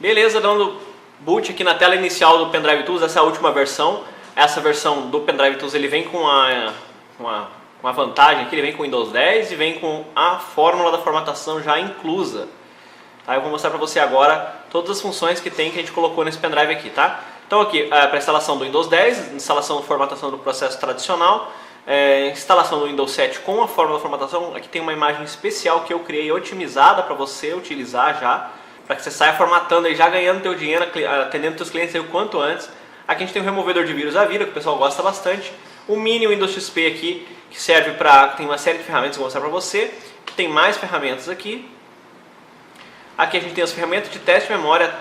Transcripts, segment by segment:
Beleza, dando boot aqui na tela inicial do Pendrive Tools, essa é a última versão. Essa versão do Pendrive Tools ele vem com uma vantagem aqui, ele vem com o Windows 10 e vem com a fórmula da formatação já inclusa. Tá? Eu vou mostrar para você agora todas as funções que tem que a gente colocou nesse pendrive aqui, tá? Então aqui, para instalação do Windows 10, instalação e formatação do processo tradicional, instalação do Windows 7 com a fórmula da formatação. Aqui tem uma imagem especial que eu criei otimizada para você utilizar já, para que você saia formatando e já ganhando teu dinheiro, atendendo teus clientes aí o quanto antes. Aqui a gente tem um removedor de vírus à vida, que o pessoal gosta bastante. O Mini Windows XP aqui, que serve para... tem uma série de ferramentas que eu vou mostrar para você. Tem mais ferramentas aqui. Aqui a gente tem as ferramentas de teste de memória,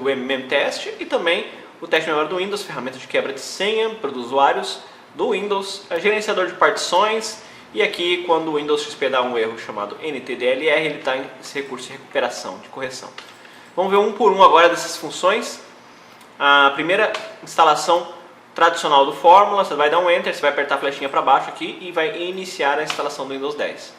o MMTest e também o teste de memória do Windows, ferramenta de quebra de senha para os usuários do Windows, gerenciador de partições, e aqui quando o Windows XP dá um erro chamado NTDLR, ele está em esse recurso de recuperação, de correção. Vamos ver um por um agora dessas funções. A primeira instalação tradicional do Fórmula, você vai dar um Enter, você vai apertar a flechinha para baixo aqui e vai iniciar a instalação do Windows 10.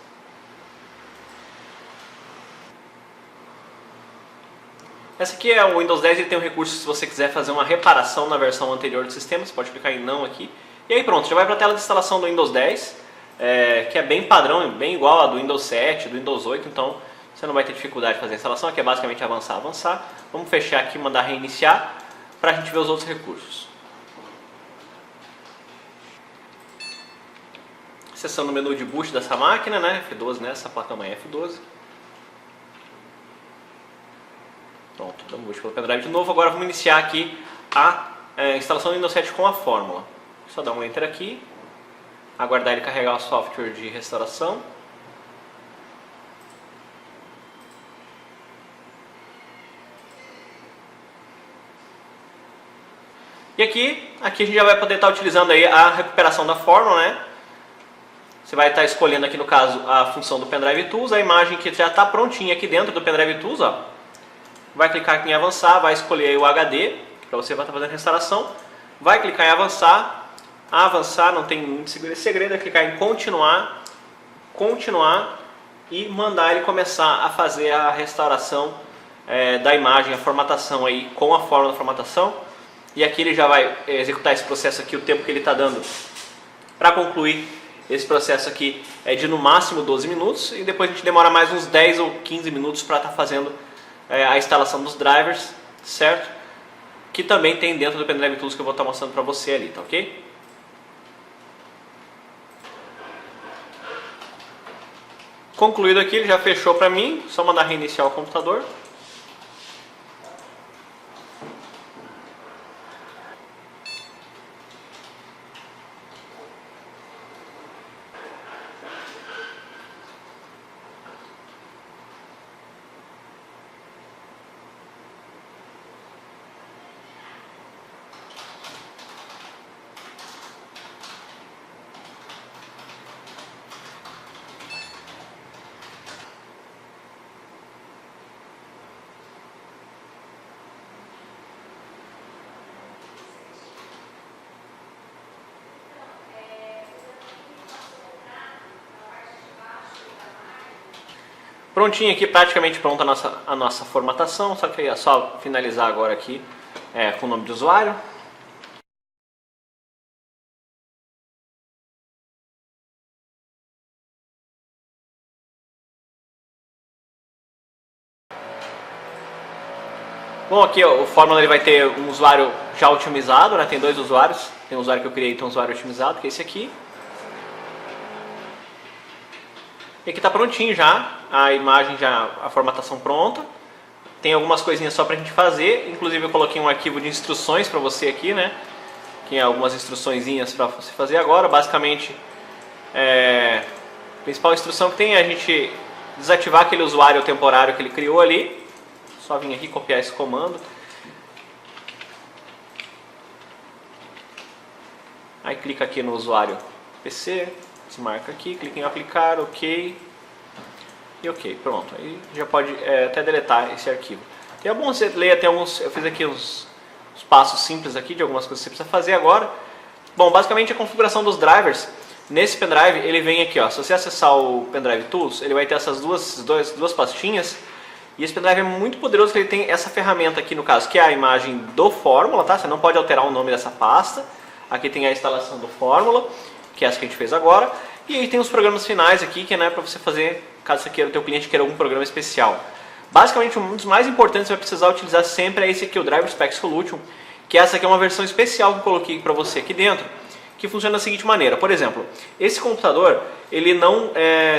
Essa aqui é o Windows 10, ele tem um recurso se você quiser fazer uma reparação na versão anterior do sistema, você pode clicar em não aqui. E aí pronto, já vai para a tela de instalação do Windows 10, que é bem padrão, bem igual a do Windows 7, do Windows 8, então você não vai ter dificuldade de fazer a instalação, aqui é basicamente avançar. Vamos fechar aqui e mandar reiniciar para a gente ver os outros recursos. Acessando o menu de boot dessa máquina, né? F12 nessa, placa-mãe F12. Pronto, damos boot pelo pendrive de novo. Agora vamos iniciar aqui a instalação do Windows 7 com a fórmula. Só dar um Enter aqui, aguardar ele carregar o software de restauração. E aqui a gente já vai poder estar utilizando aí a recuperação da fórmula, né? Você vai estar escolhendo aqui no caso a função do Pendrive Tools, a imagem que já está prontinha aqui dentro do Pendrive Tools, ó. Vai clicar aqui em avançar, vai escolher aí o HD, para você vai estar fazendo restauração. Vai clicar em avançar, não tem muito segredo, é clicar em continuar e mandar ele começar a fazer a restauração da imagem, a formatação aí com a fórmula da formatação. E aqui ele já vai executar esse processo aqui, o tempo que ele está dando para concluir esse processo aqui é de no máximo 12 minutos e depois a gente demora mais uns 10 ou 15 minutos para estar fazendo a instalação dos drivers, certo? Que também tem dentro do Pendrive Tools que eu vou estar mostrando para você ali, tá ok? Concluído aqui, ele já fechou para mim, só mandar reiniciar o computador. Prontinho aqui, praticamente pronta a nossa formatação, só que é só finalizar agora aqui com o nome de usuário. Bom, aqui ó, o Fórmula ele vai ter um usuário já otimizado, né? Tem dois usuários, tem um usuário que eu criei e tem um usuário otimizado, que é esse aqui. E aqui está prontinho já, a imagem já, a formatação pronta. Tem algumas coisinhas só para a gente fazer, inclusive eu coloquei um arquivo de instruções para você aqui, né? Tem algumas instruçõezinhas para você fazer agora. Basicamente, a principal instrução que tem é a gente desativar aquele usuário temporário que ele criou ali. Só vir aqui copiar esse comando. Aí clica aqui no usuário PC. Desmarca aqui, clica em aplicar, ok e ok, pronto, aí já pode até deletar esse arquivo. É bom você ler até alguns, eu fiz aqui os passos simples aqui de algumas coisas que você precisa fazer agora. Bom, basicamente a configuração dos drivers, nesse pendrive ele vem aqui, ó, se você acessar o Pendrive Tools, ele vai ter essas duas pastinhas E esse pendrive é muito poderoso, porque ele tem essa ferramenta aqui no caso, que é a imagem do Fórmula, tá? Você não pode alterar o nome dessa pasta. Aqui tem a instalação do Fórmula, que é essa que a gente fez agora. E aí tem os programas finais aqui, que é para você fazer, caso você queira, o teu cliente queira algum programa especial. Basicamente, um dos mais importantes que você vai precisar utilizar sempre é esse aqui, o Driver Spec Solution, que essa aqui é uma versão especial que eu coloquei para você aqui dentro, que funciona da seguinte maneira. Por exemplo, esse computador, ele não,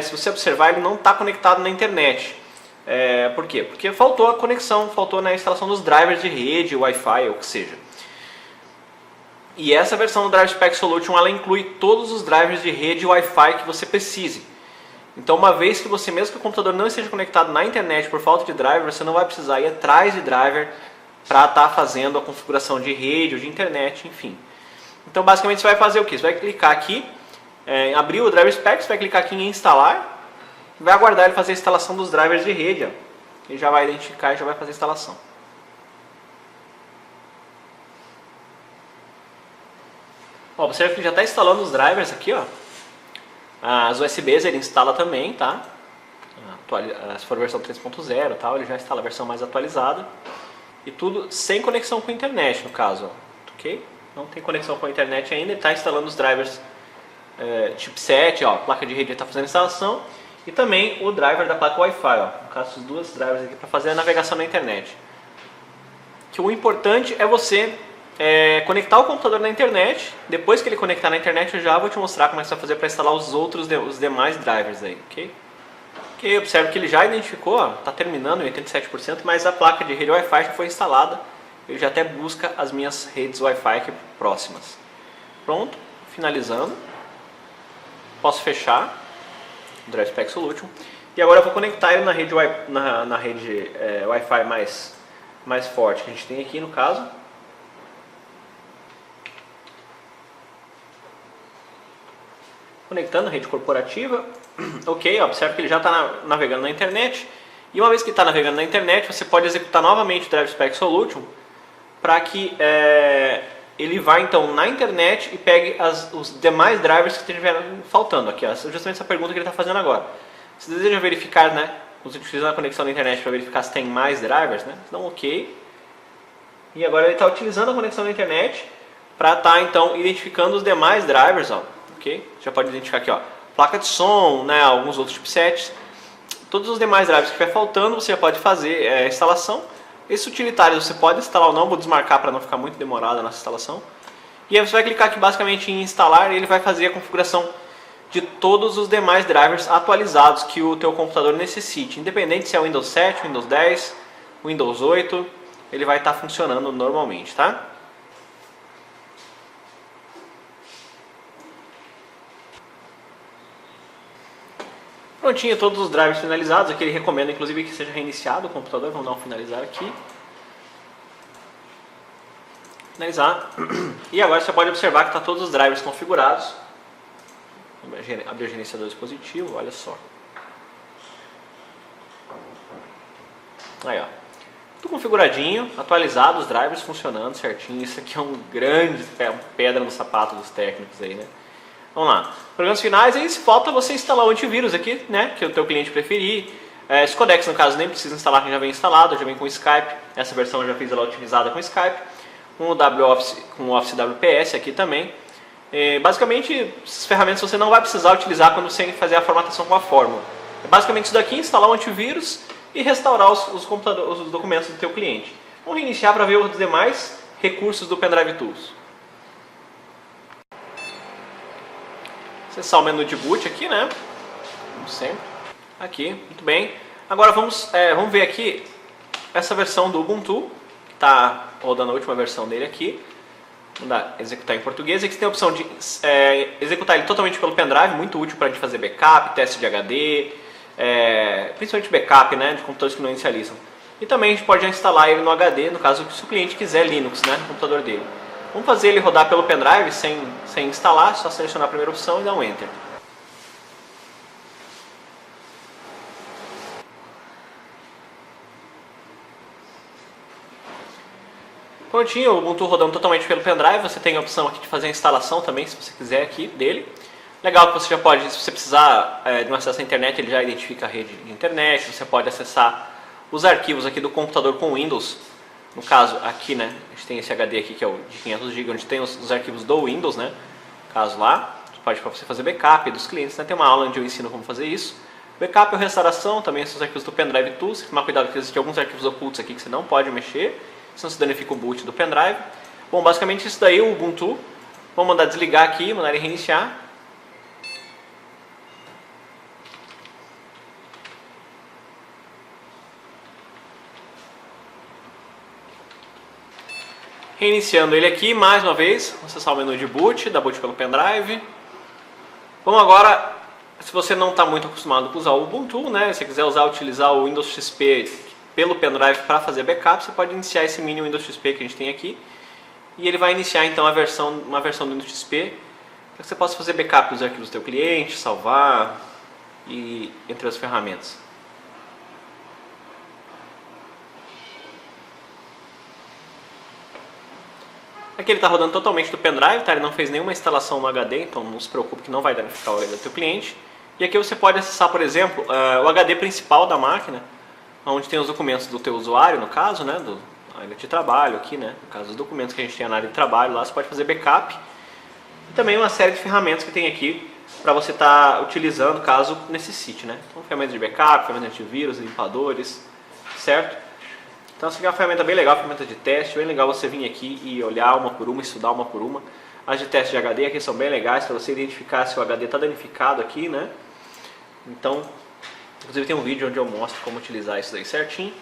se você observar, ele não está conectado na internet. Por quê? Porque faltou a conexão, faltou na instalação dos drivers de rede, Wi-Fi ou o que seja. E essa versão do Driver Spec Solution, ela inclui todos os drivers de rede Wi-Fi que você precise. Então, uma vez que você, mesmo que o computador não esteja conectado na internet por falta de driver, você não vai precisar ir atrás de driver para estar fazendo a configuração de rede ou de internet, enfim. Então, basicamente, você vai fazer o quê? Você vai clicar aqui, abrir o Driver Spec, você vai clicar aqui em instalar, vai aguardar ele fazer a instalação dos drivers de rede. Ó. Ele já vai identificar e já vai fazer a instalação. Ó, você já está instalando os drivers aqui, ó. As USBs ele instala também, tá? Se for a versão 3.0 tal, ele já instala a versão mais atualizada. E tudo sem conexão com a internet, no caso, ó. Ok? Não tem conexão com a internet ainda, ele está instalando os drivers chipset, ó, placa de rede ele está fazendo a instalação. E também o driver da placa Wi-Fi, ó. No caso, os dois drivers aqui para fazer a navegação na internet. Que o importante é você conectar o computador na internet. Depois que ele conectar na internet, eu já vou te mostrar como é que você vai fazer para instalar os demais drivers aí, ok? Ok, observe que ele já identificou, está terminando em 87%, mas a placa de rede Wi-Fi já foi instalada. Ele já até busca as minhas redes Wi-Fi aqui próximas. Pronto, finalizando. Posso fechar o Driver Spec Solution. E agora eu vou conectar ele na rede Wi-Fi mais forte que a gente tem aqui no caso. Conectando a rede corporativa. Ok, observe que ele já está navegando na internet. E uma vez que está navegando na internet, você pode executar novamente o Driver Spec Solution para que ele vá então na internet e pegue os demais drivers que estiveram faltando. Aqui, ó, justamente essa pergunta que ele está fazendo agora. Você deseja verificar, né? Utilizando a conexão na internet para verificar se tem mais drivers, né? Então, ok. E agora ele está utilizando a conexão na internet para estar então identificando os demais drivers, ó. Okay? Já pode identificar aqui, ó, placa de som, né, alguns outros chipsets. Todos os demais drivers que estiver faltando, você já pode fazer a instalação. Esses utilitários você pode instalar ou não, vou desmarcar para não ficar muito demorada a nossa instalação. E aí você vai clicar aqui basicamente em instalar e ele vai fazer a configuração de todos os demais drivers atualizados que o teu computador necessite. Independente se é o Windows 7, Windows 10, Windows 8, ele vai estar funcionando normalmente, tá? Prontinho, todos os drivers finalizados. Aqui ele recomenda inclusive que seja reiniciado o computador. Vamos dar um finalizar aqui. Finalizar. E agora você pode observar que está todos os drivers configurados. Abrir o gerenciador dispositivo, olha só. Aí, ó. Tudo configuradinho, atualizado, os drivers funcionando certinho. Isso aqui é um grande pedra no sapato dos técnicos aí, né? Vamos lá. Programas finais, aí falta você instalar o antivírus aqui, né? Que o teu cliente preferir. Esse Codex, no caso, nem precisa instalar, que já vem instalado, já vem com o Skype. Essa versão eu já fiz ela otimizada com o Skype. Com o Office WPS aqui também. Basicamente, essas ferramentas você não vai precisar utilizar quando você fazer a formatação com a fórmula. É basicamente isso daqui, instalar o antivírus e restaurar os documentos do teu cliente. Vamos reiniciar para ver os demais recursos do Pendrive Tools. Acessar o menu de boot aqui, né? Como sempre. Aqui, muito bem. Agora vamos ver aqui essa versão do Ubuntu, que está rodando a última versão dele aqui. Vamos dar executar em português. Aqui tem a opção de executar ele totalmente pelo pendrive, muito útil para a gente fazer backup, teste de HD, principalmente backup, né, de computadores que não inicializam. E também a gente pode instalar ele no HD, no caso se o cliente quiser Linux, né, no computador dele. Vamos fazer ele rodar pelo pendrive sem instalar, só selecionar a primeira opção e dar um Enter. Prontinho, o Ubuntu rodando totalmente pelo pendrive. Você tem a opção aqui de fazer a instalação também, se você quiser, aqui dele. Legal que você já pode, se você precisar de um acesso à internet, ele já identifica a rede de internet. Você pode acessar os arquivos aqui do computador com Windows. No caso aqui, né, a gente tem esse HD aqui que é o de 500 GB, onde tem os arquivos do Windows, né, caso lá, pode para você fazer backup dos clientes, né, tem uma aula onde eu ensino como fazer isso. Backup ou restauração, também esses arquivos do pendrive tools, tomar cuidado que existem alguns arquivos ocultos aqui que você não pode mexer, senão se danifica o boot do pendrive. Bom, basicamente isso daí, o Ubuntu, vamos mandar desligar aqui, mandar ele reiniciar. Reiniciando ele aqui, mais uma vez, acessar o menu de boot, dá boot pelo pendrive. Vamos agora, se você não está muito acostumado com usar o Ubuntu, né, se você quiser utilizar o Windows XP pelo pendrive para fazer backup, você pode iniciar esse mini Windows XP que a gente tem aqui. E ele vai iniciar então uma versão do Windows XP, para que você possa fazer backup dos arquivos do seu cliente, salvar, e entre as ferramentas. Aqui ele está rodando totalmente do pendrive, tá? Ele não fez nenhuma instalação no HD, então não se preocupe que não vai danificar o HD do seu cliente. E aqui você pode acessar, por exemplo, o HD principal da máquina, onde tem os documentos do teu usuário, no caso, né, a área de trabalho aqui, né, no caso dos documentos que a gente tem na área de trabalho, lá você pode fazer backup. E também uma série de ferramentas que tem aqui para você estar utilizando caso necessite, né. Então, ferramentas de backup, ferramentas de antivírus, limpadores, certo? Então essa aqui é uma ferramenta bem legal, ferramenta de teste, bem legal você vir aqui e olhar uma por uma, estudar uma por uma. As de teste de HD aqui são bem legais para você identificar se o HD está danificado aqui, né? Então, inclusive tem um vídeo onde eu mostro como utilizar isso daí certinho.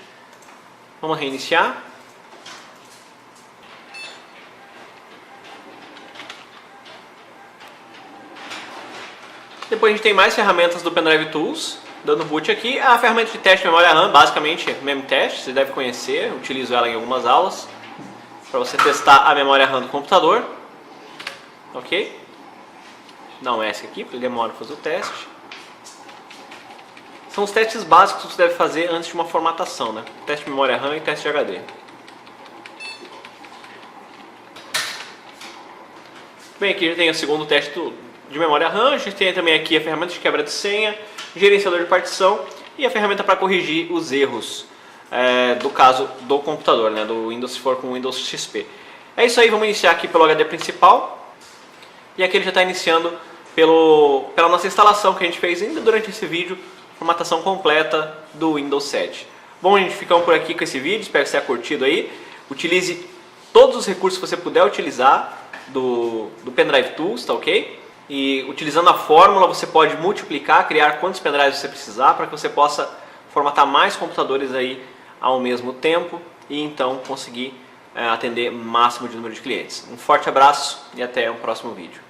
Vamos reiniciar. Depois a gente tem mais ferramentas do Pendrive Tools. Dando boot aqui, a ferramenta de teste de memória RAM, basicamente MemTest, você deve conhecer, utilizo ela em algumas aulas, para você testar a memória RAM do computador, ok? Dá um S aqui, porque ele demora para fazer o teste. São os testes básicos que você deve fazer antes de uma formatação, né? Teste de memória RAM e teste de HD. Bem, aqui já tem o segundo teste de memória RAM, a gente tem também aqui a ferramenta de quebra de senha, gerenciador de partição e a ferramenta para corrigir os erros do caso do computador, né, do Windows, se for com o Windows XP. É isso aí, vamos iniciar aqui pelo HD principal. E aqui ele já está iniciando pela nossa instalação que a gente fez ainda durante esse vídeo, formatação completa do Windows 7. Bom, gente, ficamos por aqui com esse vídeo, espero que você tenha curtido aí. Utilize todos os recursos que você puder utilizar do Pendrive Tools, tá ok? E utilizando a fórmula você pode multiplicar, criar quantos pendrives você precisar para que você possa formatar mais computadores aí ao mesmo tempo e então conseguir atender o máximo de número de clientes. Um forte abraço e até o próximo vídeo.